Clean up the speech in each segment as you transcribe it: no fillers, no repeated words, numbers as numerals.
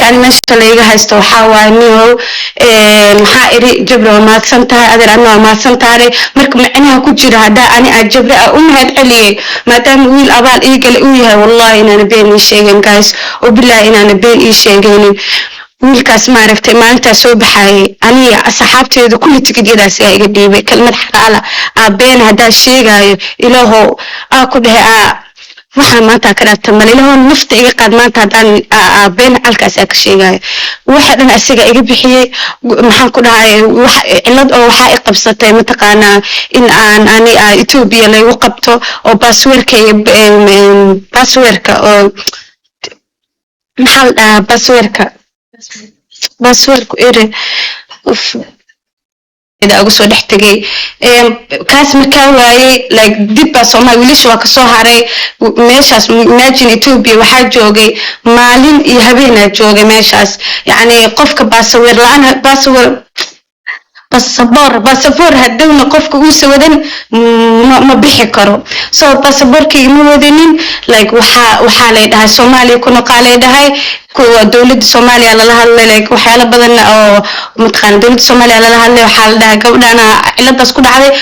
كان ماشي ليجا هايستو حاوانيو محائري جبر ما سنتها أدر أنا ما سنتها مركب معنا كجرا هذا أنا أجبر هاد علي ما دام ويل أبال إيجل ويها والله إن أنا بين شيئين جايز وبالله إن أنا بين شيئين wiilkaas maaragtay maalinta soo baxay aniga asxaabteedu kulli tigidiyadaas ay iga dhiibay kalmad xalaala been hada sheegayo ilaahow ku dhahay waxaan maanta ka dhaatay maleelahow nafta iga qaad maanta hadaan been halkaas ka sheegayo waxa dhan asiga iga bixiyay maxaan ku dhahay wax cilad oo waxa ay qabsatay mataqaana in aan ani Ethiopia lagu qabto oo passwordka oo maxal passwordka باسورك إيره إذا أقصد احتاجي كاس مكواي like دبّا سوما وليش وكسو هاري ماشاس imagine إثيوبيا واحد جوجي مالين يهبينا جوجي ماشاس يعني قفك باسور لأن باسبور هدونا قفك وسودن ما بيحكروا so باسبور كي مودنين like وحا ليدها سومالي كنا قالي دهاي كوا دولة الصومالية على لها like وحالة بدن أو متخان دولة الصومالية على لها وحالة ده قبلنا إلا تسكت عليه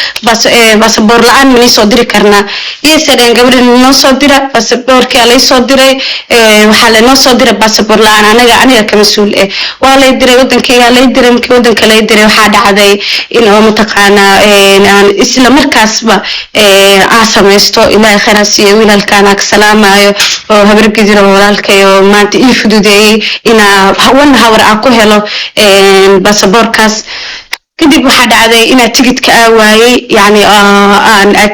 بس برلان مني صدري كرنا يسرين قبل إنه صدره بس بركي عليه صدره وحالة نو صدره بس برلان أنا كمسؤول ولا يدري ودن كي على يدري مك ودن كلا يدري وحاد عادي إنه متقانا إسلام مركز عاصم يستو إلى خراسي وإلى الكنك سلام وهبرك جرا ولالك وما تيفدو دي إنا هون أكو هلو باسبوركاس كدب واحد عادي إنا تجد كأواي يعني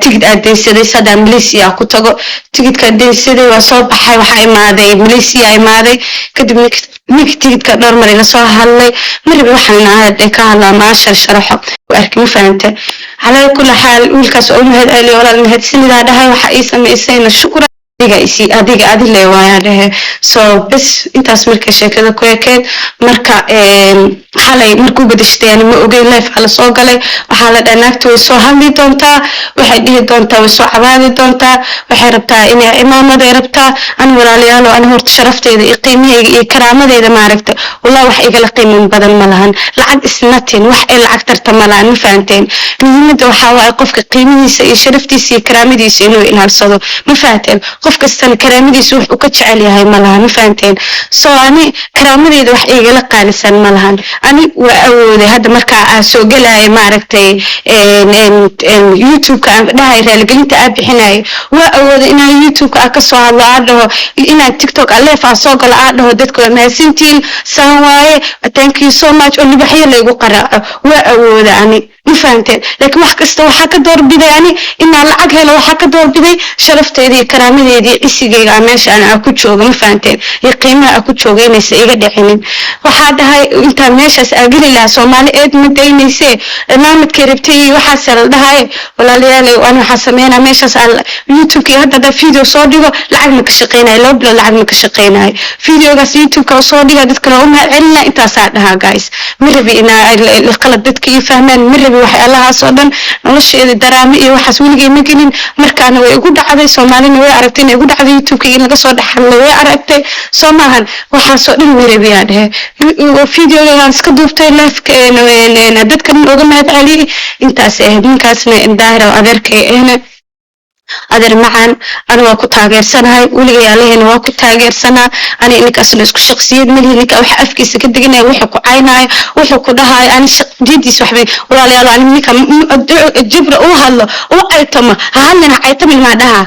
تجد أدين سيدي سادا مليسيا كتاقو تجد كأدين سيدي وصوب حي وحي ماذي مليسيا ماذي كدب نيك تجد كدور مري لسوا هالي مربي وحنا هذا كهلا ما شرحه وأركي فهمت على كل حال والكاس هاد قالي ولا هاد سنة هذا وحقيسة ميسين الشكر adiga adile waayade so bas intaas markay sheekada ku ekeed marka xalay markuu badashteen ma ogay live ala soo galay waxa la dhanaagto way soo hadli doontaa waxay dhihi doontaa way soo cabaadi doontaa waxay rabtaa inay imaamada rabtaa an walaalayaal aan horta sharafteeda iyo qiimahayga iyo karaamadeyda ma aragta wallahi wax iga la qiimin badan ma lahan lacag isnatin wax ay lacag tarta ma lahan ma fahanteen muhiimada waxa waa qofka qiimihiisa iyo sharaftiisa iyo karaamadiisa inuu ilaalsado ma fahanteen qof kastan karaamadiisa wuxuu ka jecel yahay ma lahan ma fahanteen soo ani karaamadeyda wax iga la qaalisan ma lahan ani waa awooday hadda marka aan soo galay ma aragtay YouTube ka dhahay raaligelinta aan bixinay waa awooday inaan YouTube ka soo hadlo aadho inaan TikTok live soo galo aadho dadku ma haysantiin san waaye thank you so much oo libaxyo leegu qaraaco waa awooday ani ma fahanteen laakiin wax kasta waxa ka doorbiday ani inaan lacag helo waxa ka doorbiday sharafteeda iyo karaamadeeda iyo isigeyga meesha aan ku joogo ma fahanteen iyo qiimaha ku joogeynaysa iga dhicinin waxa dhahay inta meeshaas agili la Soomaali eed ma daynayse barnaamijka rabtay waxa sal dhahay walaalayaal aan waxa sameeyna meeshaas YouTube ki hadda video soo dhigo lacag ma ka shaqeynay loo bilo lacag ma ka shaqeynay videogaas YouTube ka soo dhiga dadka oo ma celina intaas dhaha guys mirabi ina qalad dadka ay fahmaan mirabi waxa Allah soo dhan nolosheeda daraami iyo waxaas weligay ma gelin markaana way ugu dhacday Soomaalina way aragtay inay ugu dhacday YouTube ki laga soo dhaxalay way aragtay Soomahan waxa soo dhan mirabi aan videogan iska duubtay live dadka uga mahad cali intaas ninkaasna indaahira adeerkay adeer macaan ana waa ku taageersanahay waliga leeyahay waa ku taageersanaa ana inkaasna isku shakhsiyad ma lihin ninka waxa afkiisa ka deganay waxa ku caynay waxa ku dhahay ana shaqadiis waxba walaalayaal ana ninka jibra oo hadlo oo aytama hadlana aytama ma dhaha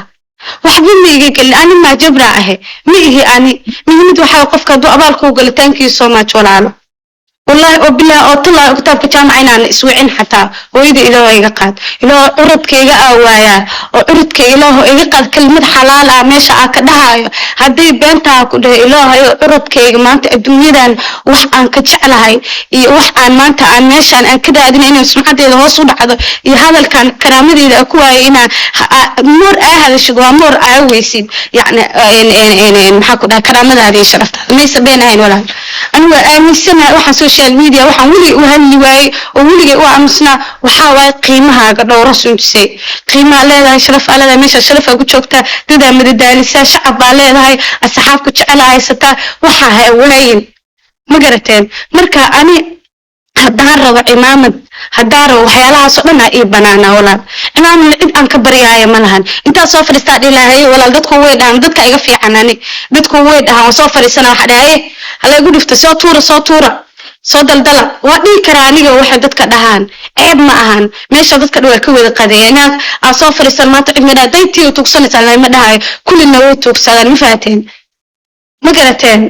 waxba ma iga gal ana ma jibra ah ma ihi ani mid waxa qofka doo abaalku gal thank you so much walaalo والله وبالله أطلع كتاب كجامع عنا إسوعين حتى ويدي إله يقعد إله عرض كي جاء عرض كي إله يقعد كلمة حلال عميش عكدها هذه بنتها كده إله عرض كي ما أنت الدنيا وح عن كجعل هاي وح عن ما أنت عميش عن كده أدنى إنه سمعت إذا وصل هذا هذا الكلام كلام إذا أكوا هنا مر هذا الشيء مر عويسين يعني محكو ده كلام هذا شرفت ما يسبينا هين ولا أنا سنة واحد سوشيال ميديا واحد ولي وهني واي وولي وأمسنا وحاول قيمها قد ورسم شيء قيمة على شرف على مش شرف أقول شوكتا تدا مدى لسه شعب على هاي الصحافة كتش على هاي ستا وحها وين ma garateen marka ani haddaan rabo cimaamad haddaan rabo waxyaalahaasoo dhan aa ii banaanaa walaal cimaamad cid aan ka baryaayo ma lahan intaa soo fadhiistaa dhilaahay walaal dadku way dhahan dadka iga fiican ani dadku way dhahan waan soo fadhiisana waxa dhahaye hala igu dhifta soo tuura soo daldala waa dhihi karaa aniga waxay dadka dhahaan ceeb ma ahan meesha dadka dhan waa ka wada qadeeya inaad aa soo fadhiisan maanta cid midhaa dayntii u tuugsanaysaa lama dhahayo kullina way tuugsadaan ma fahateen ma garateen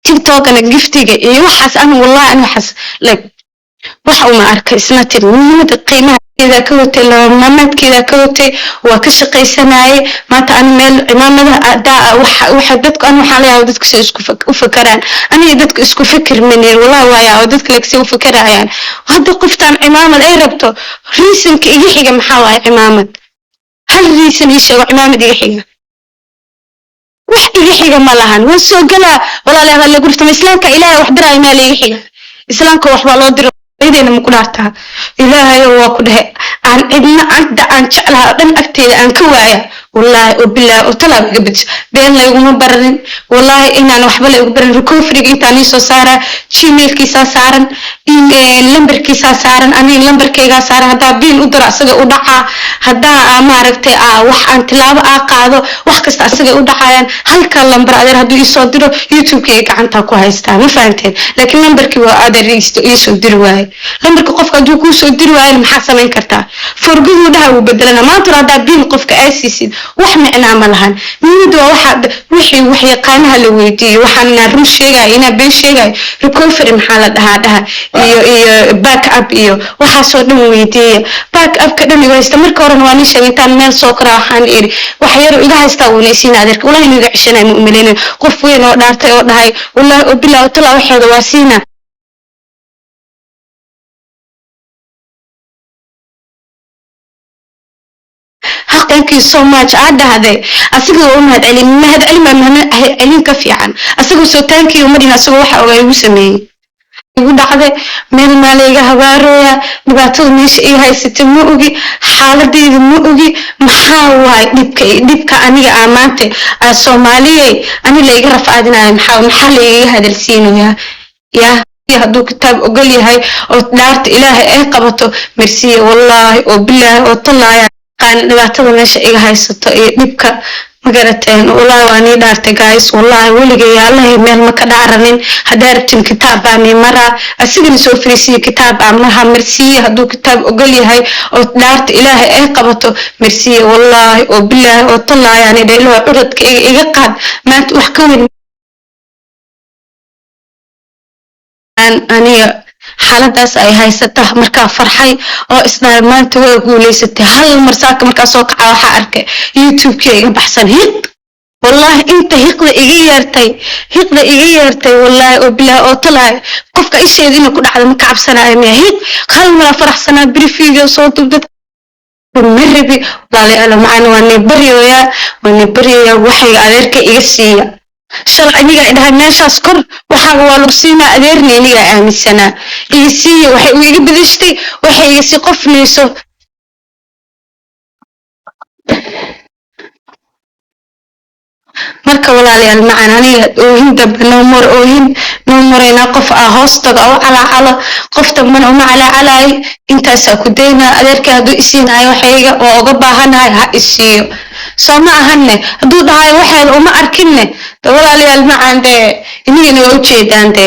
tiktokana giftiga iyo waxaas anu wallahi anu waxaas like waxa uma arka isna tiri muhiimada qiimaheeda ka watay lamaadkeeda ka watay waa ka shaqaysanayay maanta anu meel cimaamada waxa dadku anu waxaa leeyahay dadku si isku u fakaraan aniga dadku isku fikir maneen wallahi waaya oo dadka like si u fakarayaan hadda qoftaan cimaamad ay rabto reasonka iga xiga maxaa waaye cimaamad hal reason ii sheego cimaamad iga xiga wax iga xiga ma lahan waan soo galaa walaalaha waa lagu rifta islaamka ilaahay wax diraayo meel iga xiga islaamka wax baa loo diro idayna ma ku dhaartaa ilaahay waa ku dhahay aan cidna anta aan jeclaha dhan agteeda aan ka waaya wallahi oo bilaa oo talaab iga bid been layguma bararin wallahi inaan waxba la igu barin recovery intaan soo saara gmailkiisa saaran lambarkiisa saaran aniga lambarkayga saaran hadaa biil u diro asaga u dhacaa hadaa maaragtay wax aan tilaabo qaado wax kasta asaga u dhacayaan halka lambar adeer haduu ii soo diro youtube-kayga gacanta ku haystaa ma fahanteen laakiin lambarkii waa adeer ii soo diri waaye lambarka qofka haduu kuu soo diri waayo maxaa samayn kartaa forgadu dhaha uu bedelana maanta hadaa biil qofka aasiisid wax micnaa ma lahan mid waa waxa wax yaqaanaha la weydiiyo waxaan run sheegay ina been sheegay recovery maxaa la dhahaa iyo back up iyo waxa soo dhan weydiiya back up ka dhan waysta marka hore waa nin sheegintaan meel soo kara waxaan iri wax yar iga haysta uu neesiina adeerka wallahi inuu gashanay mu'miniin qof weyn oo dhaartay oo dhahay wallahi oo bilaa tala waxeeda waa siina thank you so much adahade asiga oo mahad celin ka fiican asiga soo thank you madina asiga waxa uu igu sameeyay igu dhacday meel maalayga habaarooya dhibaatada meesha ay haysatay ma ogi xaaladeeda ma ogi maxaa waay dhibka aniga maanta Soomaaliyay ani la iga rafaadinayo maxaa la iga hadalsiinaya ya hadduu kitaab ogol yahay oo dhaarta ilaahay ay qabato marsiye wallahi oo bilaahi oo tallaaya qaan dhibaatada meesha iga haysato ee dhibka magarateen wallahi waan ii dhaartay guys wallahi weligeey Allah meel ma ka dhaaranin hadaa rabtin kitaab baan mara asigana soo fariisiyo kitaab amaha marsiye hadduu kitaab ogol yahay oo dhaarta ilaahay ay qabato marsiye wallahi oo bilaahi oo tallaaya ani dheelo curadka iga qaad maanta wax ka weyn aniga xaaladaas ay haysataa markaa farxay oo isna maanta way guuleysatay hal mar saaka markaa soo kaca waxa arkay youtube-kii iga baxsan hiq wallahi inta hiqda iga yeertay wallahi oo bilaa oo talaa qofka isheedina ku dhacdo ma cabsanayo ma hiq hal mar faraxsanaa briefing soo dubdad marbi walaali ala macaan waan bariyoya waxay adeerka iga siiya sharciga inaha meeshaas kor waxa waa lagu siinaa adeerneyniga aaminsanaa iisiyo waxay u iga bedeshtay waxay iga si qofnayso marka walaalayaal macaan aniga oohin dab no morena qof hoostaga oo calaacalo qof dambana uma calaalay intaas ku deena adeerka haduu isiinayo waxayga oo uga baahanahay ha isiyo soo ma ahanne haduu dhahay waxaan uma arkinne walaalayaal macaan de inigana waa u jeedaan de